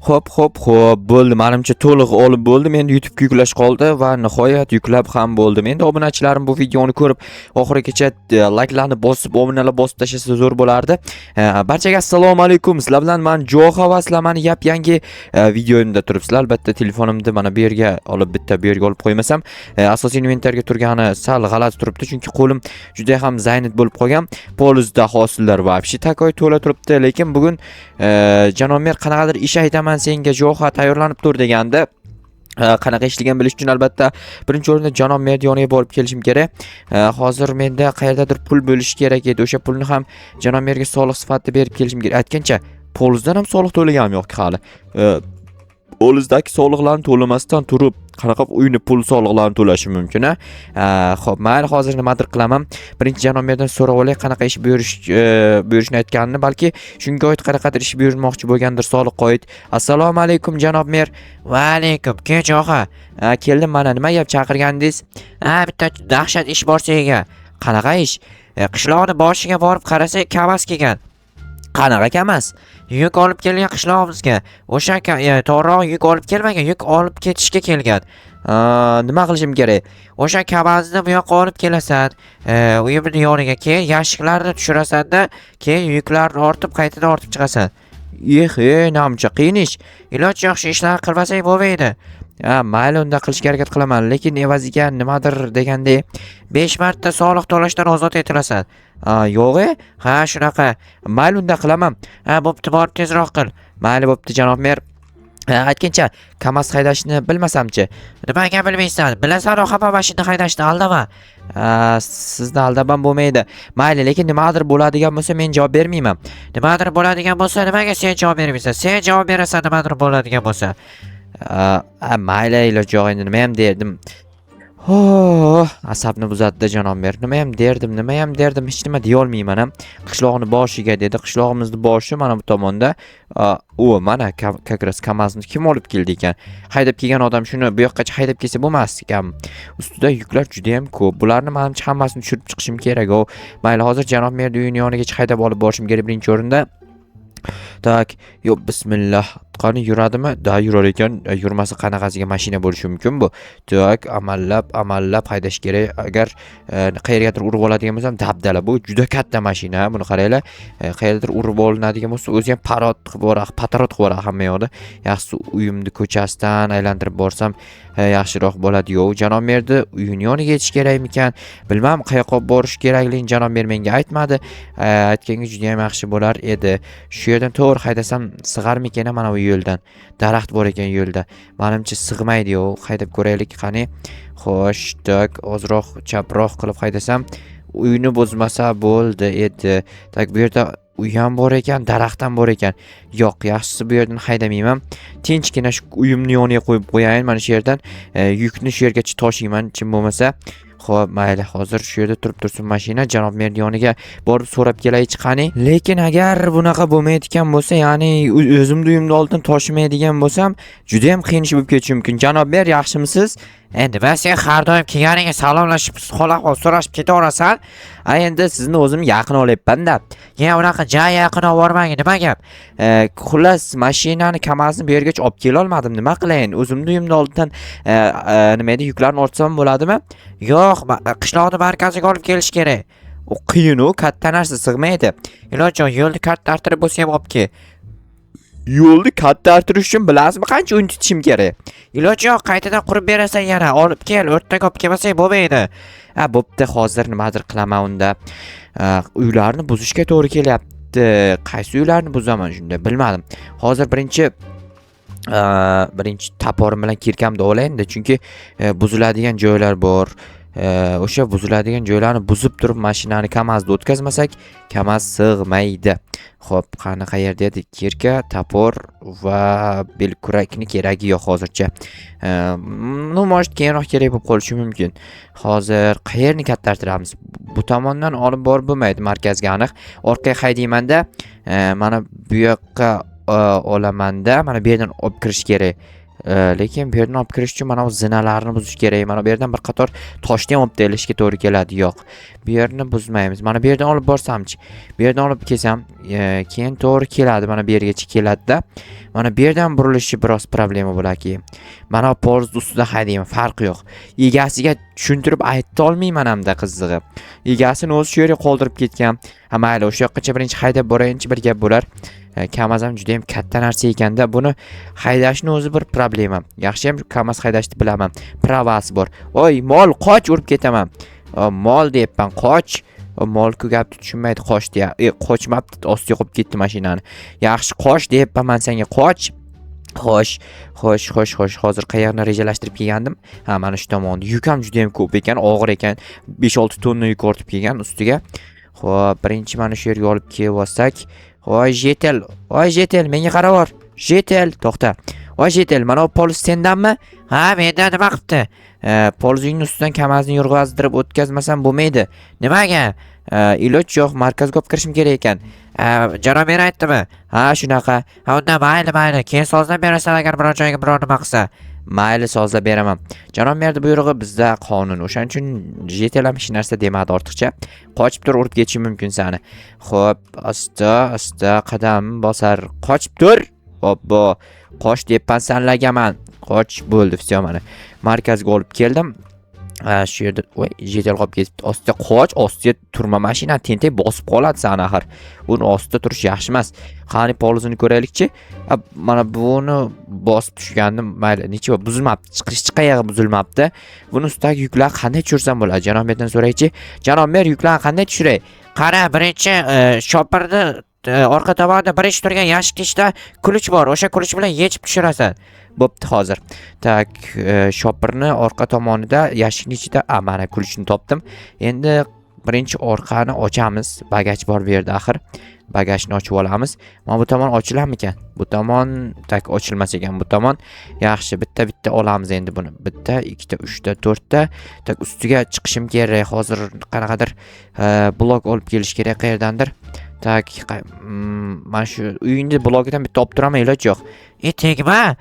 Xo'p, bo'ldi. Menimcha to'liq olib bo'ldim. Endi YouTube'ga yuklash qoldi va nihoyat yuklab ham bo'ldim. Endi obunachilarim bu videoni ko'rib, oxirigacha like'larni bosib, obunalar bosib tashlasa zo'r bo'lardi. Barchaga assalomu alaykum. Sizlar bilan men Jo'xa va sizlar meni yangi videomda turibsizlar. Albatta telefonimni mana bu yerga olib, bitta bu yerga olib qo'ymasam, asosiy inventarga turgani sal g'alati turibdi, chunki qo'lim juda ham zaynat bo'lib qolgan. Polizda hosillar va вообще takoy to'la turibdi, lekin bugun janob mer qanaqadir ish aytaman senga Jo'xa tayyorlanib tur deganda, qanaqa ishligini bilish uchun albatta birinchi o'rinda janob mer yoniga borib kelishim kerak. Hozir menda qayerdadir pul bo'lishi kerak edi. O'sha pulni ham janob merga soliq sifatida berib kelishim kerak. Aytgancha, polizdan ham soliq to'laganim yo'q hali. Polizdagi soliqlarni to'lamasdan turib qanaqa uyni pul soliqlarini to'lashim mumkin a? Xo'p, mayli, hozir nimadir qilaman. Birinchi janob merdan so'rab olay qanaqa ish buyurishni aytganini, balki shunga oid qanaqadir ish buyurmoqchi bo'lgandir soliqqa oid. Assalomu alaykum janob mer. Va alaykum, ke Jo'xa. Keldim, mana nima gap chaqirdingiz? Bitta dahshat ish bor senga. Qanaqa ish? Qishloqni boshiga borib qarasa, KAMAZ kelgan. Qanaqa KAMAZ? Yuk olib kelgan qishlog'imizga. O'sha to'g'riroq yuk olib kelmagan, yuk olib ketishga kelgan. Nima qilishim kerak? O'sha KAMAZni bu yoqqa olib kelasan. Uyimning yoniga kel, yashiklarni tushirasan-da, keyin yuklarni ortib, qaytadan ortib chiqasan. Namcha qiyin ish. Iloji yo'q, shu ishlarni qilmasang bo'lmaydi. Mayli, unda qilishga harakat qilaman, lekin evaziga nimadir degandek 5 marta soliq to'lashdan ozod etilasan. Yo'q, Ha, shunaqa. Mayli, unda qilaman. Bo'pti, borib tezroq qil. Mayli, bo'pti janob mer. Aytgancha, KAMAZ haydashni bilmasamchi? Nimaga bilmaysan? Bilasan, xafa mashina haydashni, aldama. Sizni aldamam bo'lmaydi. Mayli, lekin nimadir bo'ladigan bo'lsa men javob bermayman. Nimadir bo'ladigan bo'lsa, nimaga sen javob bermaysan? Sen javob berasan nimadir bo'ladigan bo'lsa. Mayli, iloji yo'q, endi nima ham derdim. Asabni buzatdi janob mer. Nima ham derdim, hech nima deya olmayman ham. Qishlog'ni boshiga dedi. Qishlog'imizni boshi mana bu tomonda. Mana kakras KAMAZni kim olib keldi ekan? Haydab kelgan odam shuni bu yoqqacha haydab kelsa bo'lmas ekan. Ustida yuklar juda ham ko'p. Bularni menimcha hammasini tushirib chiqishim kerak. Mayli, hozir janob mer uyini yonigacha haydab olib borishim kerak birinchi o'rinda. Tak, yo'q, bismillah. Qani yuradimi? Da yurar ekan. Yurmasa qanaqasiga mashina bo'lishi mumkin bu? Tak, amallab haydash kerak. Agar qayergadir urib oladigan bo'lsam, dabdala. Bu juda katta mashina. Buni qaranglar. Qayergadir urib olinadigan bo'lsa, o'zi ham patrot qilib yuboradi hamma yoqda. Yaxshi uyimni ko'chasidan aylantirib borsam yaxshiroq bo'ladi. Yo'q, janob merni uyini yoniga yetish kerakmikan? Bilmam, qayoqqa borish kerakligini janob mer menga aytmadi. Aytganga juda ham yaxshi bo'lar edi. Shu yerdan to'g'ri haydasam sig'armikan mana bu yo'ldan? Daraxt bor ekan yo'lda. Menimcha sig'maydi. Yo'q, haydab ko'raylik qani. Xo'sh, tak, ozroq chaproq qilib haydasam uyni buzmasa bo'ldi edi. Tak, bu yerda uy ham bor ekan, daraxt ham bor ekan. Yo'q, yaxshisi bu yerdan haydamayman. Tinchgina shu uyimni yoniga qo'yib qo'yayin. Mana shu yerdan yukni shu yergacha toshiyman, chim bo'lmasa. Xo'p, mayli, hozir shu yerda turib tursin mashina, janob mer yoniga borib so'rab kelay chiqani. Lekin agar bunaqa bo'lmaydigan bo'lsa, ya'ni o'zimni uyimni oldidan toshimaydigan bo'lsam, juda ham qiyin ish bo'lib ketishi mumkin. Janob mer, yaxshimisiz? Endi sen har doim kelganingga salomlashib, hol-ahvol so'rashib ketaverasan. Endi sizni o'zim yaqin olyapman-da. Unaqa yaqin olvormang, nima gap? Xullas, mashinani KAMAZni bu yergacha olib kela olmadim. Nima qilayin? O'zimni uyimni oldidan nima edi, yuklarni ortsam bo'ladimi? Yo'q, qishloqni markaziga olib kelish kerak. U qiyin, katta narsa sig'maydi. Iloji yo'q, yo'lni katta artirib bo'lsa ham olib kel. Yo'lni katta artirish uchun bilasizmi qancha un tutishim kerak? Iloji yo'q, qaytadan qurib berasan yana, olib kel, o'rtaga olib kelmasang bo'lmaydi. Bo'pti, hozir nimadir qilaman unda. Uylarni buzishga to'g'ri kelyapti. Qaysi uylarni buzaman shunda, bilmadim. Hozir birinchi taporim bilan kirkamda olayin-da, chunki buziladigan joylar bor. O'sha buziladigan joylarni buzib turib mashinani KAMAZda o'tkazmasak, KAMAZ sig'maydi. Xo'p, qani qayerda edi? Kirka, tapor va belkurakni keragi yo'q hozircha. Может, keyinroq kerak bo'lib qolishi mumkin. Hozir qayerni kattartiramiz? Bu tomondan olib borib bo'lmaydi, markazga aniq. Orqaga haydaymanda, mana bu yoqqa olamanda, mana bu yerdan olib kirish kerak. Lekin bu yerdan olib kirish uchun mana bu zinalarni buzish kerak. Mana bu yerdan bir qator toshni ham olib kelishga to'g'ri keladi. Yo'q. Bu yerni buzmaymiz. Mana bu yerdan olib borsamchi. Bu yerdan olib kelsam, keyin to'g'ri keladi. Mana bu yergacha keladi-da. Mana bu yerdan burilishi biroz problema bo'ladi. Mana polz ustida haydayman, farqi yo'q. Egasiga tushuntirib ayta olmayman hamda qizig'i. Egasini o'zi shu yerga qoldirib ketgan. Ha mayli, o'sha yoqqacha birinchi haydab borayinchi bir gap bo'lar. Kamaz ham juda ham katta narsa ekanda, buni haydashni o'zi bir problema. Yaxshi ham Kamaz haydashni bilaman. Pravasi bor. Voy, mol qoch, urib ketaman. Mol deyapman, qoch. Molku gapni tushunmaydi, qoch deya. Qochmabdi, ostiga qo'yib ketdi mashinani. Yaxshi qoch deyapman men senga, qoch. Xo'sh. Hozir qayerni rejalashtirib kelgandim? Ha, mana shu tomonda. Yuk ham juda ham ko'p ekan, og'ir ekan. 5-6 tonna yuk ortib kelgan ustiga. Xo'p, birinchi mana shu yerga olib kelib olsak. Voy jetel, menga qarab yor. Jetel, to'xta. Voy jetel, mana bu polis sendanmi? Ha, mendan nima qilibdi? Polizingni ustidan Kamazni yurg'azdirib o'tkazmasam bo'lmaydi. Nimaga? Iloj yo'q, markazga olib kirishim kerak ekan. Janob mer aytdimi? Ha, shunaqa. Ha, unda mayli. Keyin sozlab berasan agar biror joyga biror nima qilsa. Mayli, sozlab beraman. Janob merning buyrug'i bizda qonun. O'shaning uchun jetel ham hech narsa demadi ortiqcha. Qochib tur, urib ketishi mumkin seni. Xo'p, asta qadam bosar. Qochib tur. Hoppo. Qoch debman sanlagaman. Qoch bo'ldi, всё mana. Markazga olib keldim. Shu yerda jetel qolib ketibdi. Ostida qoch, ostida turma, mashina tentak bosib qoladi seni axir. Buni ostida turish yaxshi emas. Qani polizini ko'raylikchi. Mana buni bosib tushgandim. Mayli, necha buzilmabdi. Chiqish qayerga buzilmabdi. Buni ustidagi yuklar qanday tushirsam bo'ladi? Janob merdan so'raychi. Janob mer, yuklarni qanday tushiray? Qara, birinchi shopirni orqa tomonda birinchi turgan yashik ichida kulich bor. O'sha kulich bilan yechib tushirasan. Bo'pti hozir. Tak, shopirni orqa tomonida yashikning ichida mana kulichni topdim. Endi birinchi orqani ochamiz. Bagaj bor bu yerda axir. Bagajni ochib olamiz. Mana bu tomon ochilarmikan? Bu tomon tak ochilmas ekan. Bu tomon yaxshi. Bitta olamiz endi buni. 1, 2, 3, 4 ta. Tak ustiga chiqishim kerak. Hozir qanaqadir blok olib kelish kerak qayerdandir. Tak, mana shu uyingni blogidan bitta olib turaman, iloj yo'q. Tegma.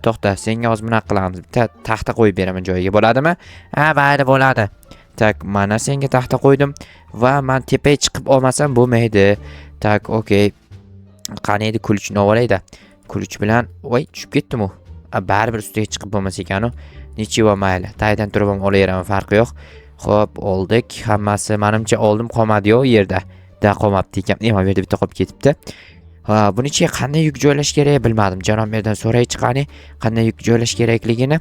To'xta, senga hozir bunaqa qilamiz. Bitta taxta qo'yib beraman joyiga, bo'ladimi? Ha, mayli, bo'ladi. Tak, mana senga taxta qo'ydim va men tepaga chiqib olmasam bo'lmaydi. Tak, okey. Qani edi kulichni olayda. Kulich bilan, voy, tushib ketdim u. Baribir ustiga chiqib bo'lmas ekan u. Nechiva mayli. Taydan turib ham olaveraman, farqi yo'q. Xo'p, oldik. Hammasi menimcha oldim, qolmadi-yu u yerda. Da qolmabdi ekan. Nima bu yerda bitta qolib ketibdi. Buni ichiga qanday yuk joylash kerak bilmadim. Janob merdan so'ray chiqani, qanday yuk joylash kerakligini.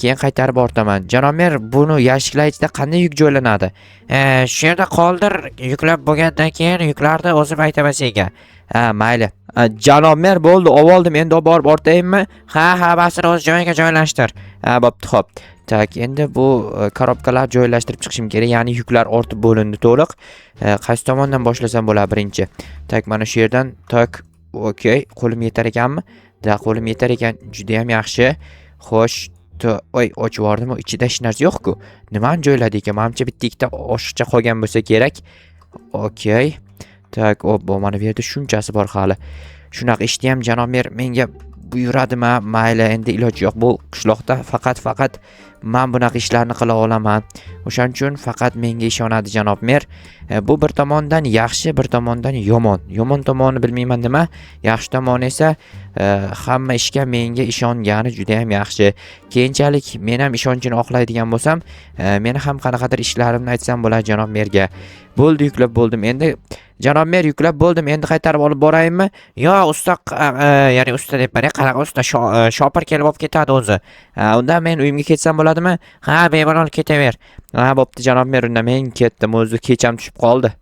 Keyin qaytarib ortaman. Janob mer, buni yashiklar ichida qanday yuk joylanadi? Shu yerda qoldir, yuklab bo'lgandan keyin yuklarni o'zim aytaman senga. Mayli. Janob mer, bo'ldi, oldim. Endi olib borib ortayimmi? Ha, hammasini o'z joyiga joylashtir. Bo'pti, xo'p. Tak, endi bu korobkalar joylashtirib chiqishim kerak, ya'ni yuklar ortib bo'lindi to'liq. Qaysi tomondan boshlasam bo'ladi birinchi? Tak, mana shu yerdan. Tak, okey, qo'lim yetar ekanmi? Da, qo'lim yetar ekan, juda ham yaxshi. Xo'sh, voy, ochib yubordim, ichida hech narsa yo'q-ku. Nimani joyladi ekan? Menimcha bitta ikkita oshiqcha qolgan bo'lsa kerak. Okey. Tak, bu mana bu yerda shunchasi bor hali. Shunaqa ishni ham janob mer menga buyuradimi? Mayli, endi iloj yo'q. Bu qishloqda faqat men bunaqa ishlarni qila olaman. O'shaning uchun faqat menga ishonadi janob mer. Bu bir tomondan yaxshi, bir tomondan yomon. Yomon tomoni bilmayman nima. Yaxshi tomoni esa hamma ishga menga ishongani juda ham yaxshi. Keyinchalik men ham ishonchini oqlaydigan bo'lsam, meni ham qanaqadir ishlarimni aytsam bo'ladi janob merga. Bo'ldi, yuklab bo'ldim. Endi janob mer, yuklab bo'ldim. Endi qaytarib olib borayimmi? Yo, usta, ya'ni usta deb bari, qanaqa usta, shopir kelib olib ketadi o'zi. Unda men uyimga ketsam bo'ladimi? Ha, bemalol ketaver. Bo'pti janob mer, unda men ketdim. O'zi kecham tushib qoldi.